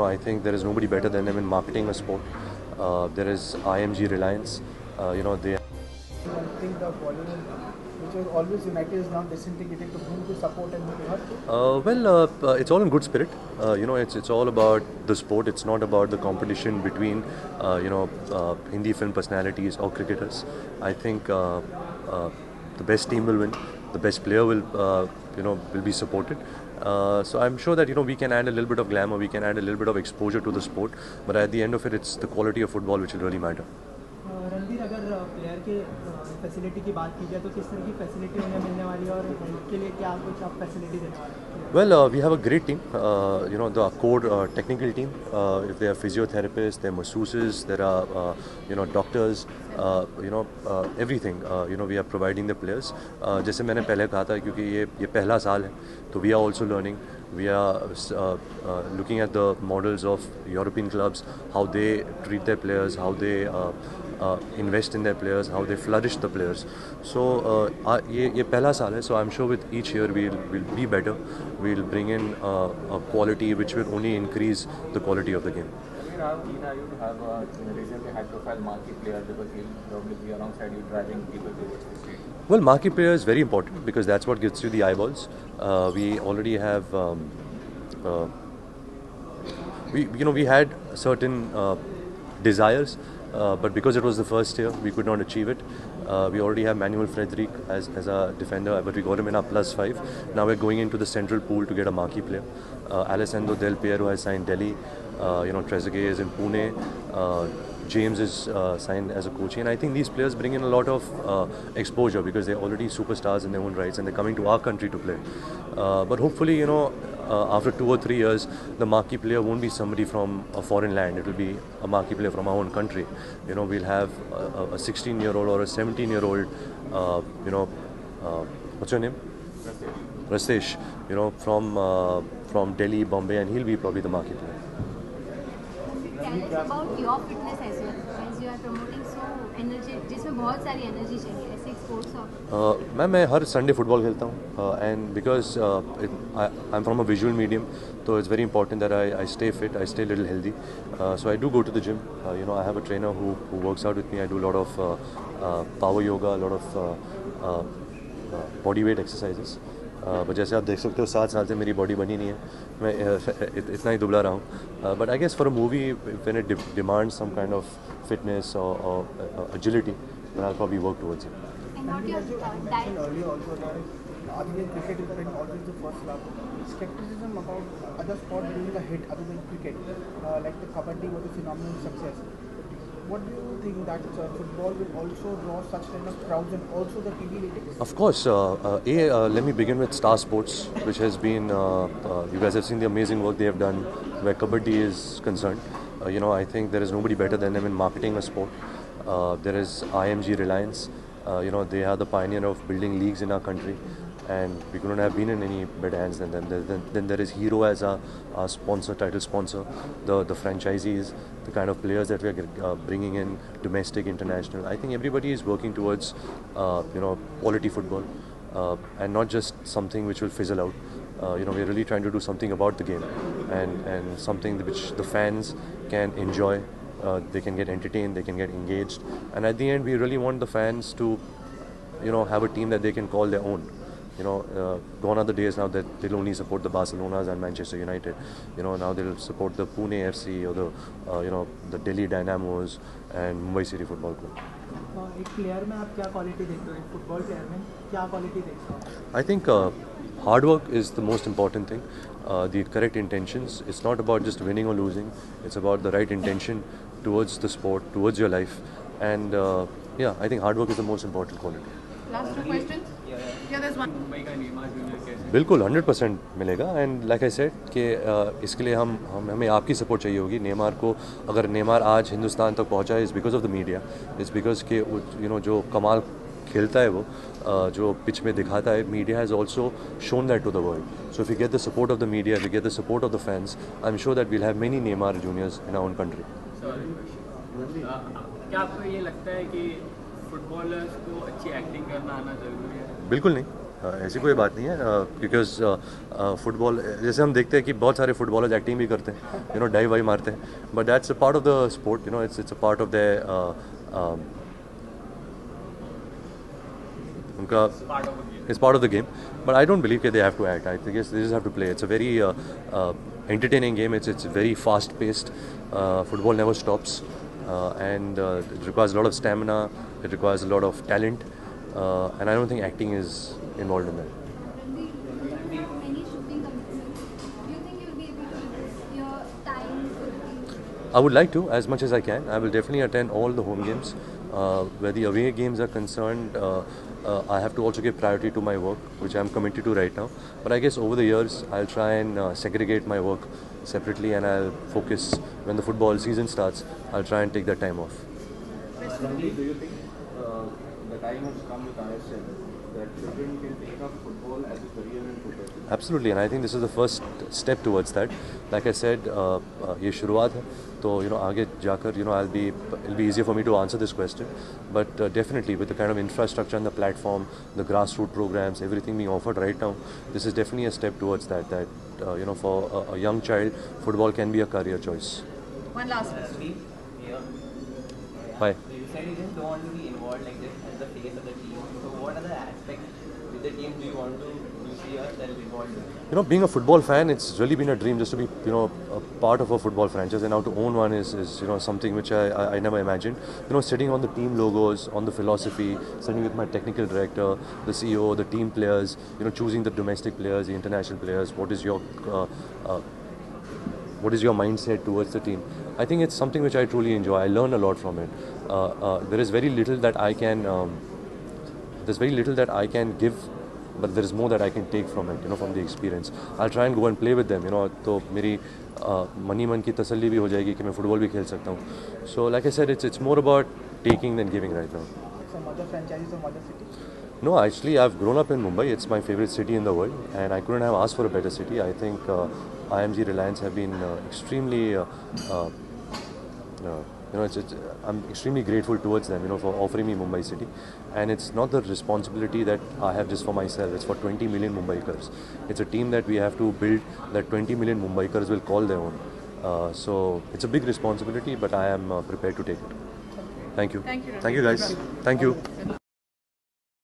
I think there is nobody better than them in marketing a sport. There is IMG Reliance. They. I think the Bollywood, which was always united, is now disintegrated. To whom to support and who to hurt? It's all in good spirit. It's all about the sport. It's not about the competition between, Hindi film personalities or cricketers. I think the best team will win. The best player will be supported. So I'm sure that we can add a little bit of glamour, we can add a little bit of exposure to the sport. But at the end of it, it's the quality of football which will really matter. Ranbir, अगर player के facility की बात की जाए तो किस तरह की फैसिलिटी उन्हें मिलने वाली है और हेल्थ के लिए क्या कुछ आप फैसिलिटी देने वाले हैं? Well, we have a great team. The core technical team. If there are physiotherapists, there are masseuses, there are doctors. Everything. We are providing the players. जैसे मैंने पहले कहा था, क्योंकि ये पहला साल है, तो we are also learning. We are looking at the models of European clubs, how they treat their players, how they invest in their players, how they flourish the players. So ये पहला साल है, so I'm sure with each year we'll be better. We'll bring in a quality which will only increase the quality of the game. Are you to have a recently high-profile marquee player because he'll probably be alongside you driving people towards the street? Well, marquee player is very important because that's what gets you the eyeballs. We already have, we had certain desires, but because it was the first year, we could not achieve it. We already have Manuel Frederick as a defender, but we got him in our +5. Now we're going into the central pool to get a marquee player. Alessandro Del Piero has signed Delhi. Trezeguet is in Pune. James is signed as a coach, and I think these players bring in a lot of exposure because they're already superstars in their own rights, and they're coming to our country to play. But hopefully, after 2 or 3 years, the marquee player won't be somebody from a foreign land. It will be a marquee player from our own country. We'll have a 16-year-old or a 17-year-old. What's your name? Rastesh. From Delhi, Bombay, and he'll be probably the marquee player. Tell us about your fitness as well, as you are promoting so energy, जिसमें बहुत सारी energy चाहिए ऐसे sports of. मैं हर Sunday football खेलता हूँ, and because I am from a visual medium, तो it's very important that I stay fit, I stay little healthy. So I do go to the gym. I have a trainer who works out with me. I do lot of power yoga, lot of body weight exercises. जैसे आप देख सकते हो 7 साल से मेरी body बनी नहीं है, मैं इतना ही दुबला रहा हूँ. But I guess for a movie when it demands some kind of fitness और agility, then I'll probably work towards it. And what your diet? Earlier also that other than cricket is when always the first love. Skepticism about other sport doing a hit other than cricket, like the kabaddi was a phenomenal success. What do you think that football will also draw such kind of crowds and also the TV ratings? Of course. Let me begin with Star Sports, which has been, you guys have seen the amazing work they have done where kabaddi is concerned. I think there is nobody better than them in marketing a sport. There is IMG Reliance. They are the pioneer of building leagues in our country, and we couldn't have been in any better hands than them. Then there is Hero as our sponsor, title sponsor, the franchisees, the kind of players that we are bringing in, domestic, international. I think everybody is working towards quality football, and not just something which will fizzle out. We're really trying to do something about the game, and something which the fans can enjoy. They can get entertained, they can get engaged, and at the end we really want the fans to have a team that they can call their own. Gone are the days now that they'll only support the Barcelonas and Manchester United. Now they'll support the Pune FC or the Delhi Dynamos and Mumbai City Football Club. एक player में आप क्या quality देखते हो, एक football player में क्या quality देखते हो? I think hard work is the most important thing. The correct intentions. It's not about just winning or losing. It's about the right intention towards the sport, towards your life, and I think hard work is the most important quality. Last 2 questions. Yeah, there's one. Mumbai का Neymar junior कैसे? बिल्कुल 100% मिलेगा, and like I said कि इसके लिए हमें आपकी support चाहिए होगी. नेमार को, अगर नेमार आज हिंदुस्तान तक पहुंचा है, is because of the media. It's because के जो कमाल खेलता है वो, जो पिच में दिखाता है, media has also shown that to the world. So if you get the support of the media, if you get the support of the fans, I am sure that we'll have many Neymar juniors in our own country. क्या आपको ये लगता है कि footballers को अच्छी acting करना आना जरूरी है? बिल्कुल नहीं. ऐसी कोई बात नहीं है बिकॉज फुटबॉल जैसे हम देखते हैं कि बहुत सारे फुटबॉलर्स एक्टिंग भी करते हैं, यू नो, डाइव वाई मारते हैं, but that's a part of the sport, you know, it's a part of the उनका it's part of the game, but I don't believe कि they have to act. I think they just have to play. It's a very entertaining game. It's very fast paced. Football never stops, and it requires a lot of stamina. It requires a lot of talent, and I don't think acting is involved in that. Ranveer, you have many shooting commitments. Do you think you'll be able to invest your time for the team? I would like to, as much as I can. I will definitely attend all the home games. Where the away games are concerned, I have to also give priority to my work, which I'm committed to right now. But I guess over the years, I'll try and segregate my work separately, and I'll focus when the football season starts. I'll try and take that time off. Ranveer, do you think the time has come with ISL that children can take up football as a career in football? Absolutely, and I think this is the first step towards that. Like I said, ये शुरुआत है, तो you know आगे जाकर, you know, it'll be easier for me to answer this question. But definitely with the kind of infrastructure and the platform, the grassroots programs, everything being offered right now, this is definitely a step towards that. That you know, for a young child, football can be a career choice. One last question. Bye. You said you just don't want to be involved like this as the face of the team. So what other aspects with the team do you see yourself involved in? You know, being a football fan, it's really been a dream just to be, you know, a part of a football franchise, and now to own one is you know, something which I never imagined. You know, sitting on the team logos, on the philosophy, sitting with my technical director, the CEO, the team players, you know, choosing the domestic players, the international players. What is your mindset towards the team? I think it's something which I truly enjoy. I learn a lot from it. There is very little that I can. There's very little that I can give, but there is more that I can take from it, you know, from the experience. I'll try and go and play with them, you know, तो मेरी मन की तसल्ली भी हो जाएगी कि मैं फुटबॉल भी खेल सकता हूँ. So like I said, it's more about taking than giving right now. Some other franchises of other cities. No, actually, I've grown up in Mumbai. It's my favorite city in the world, and I couldn't have asked for a better city. I think IMG Reliance have been extremely, you know, I'm extremely grateful towards them, you know, for offering me Mumbai city. And it's not the responsibility that I have just for myself. It's for 20 million Mumbaikars. It's a team that we have to build that 20 million Mumbaikars will call their own. So it's a big responsibility, but I am prepared to take it. Thank you. Thank you, Ranveer. Thank you, guys. Thank you.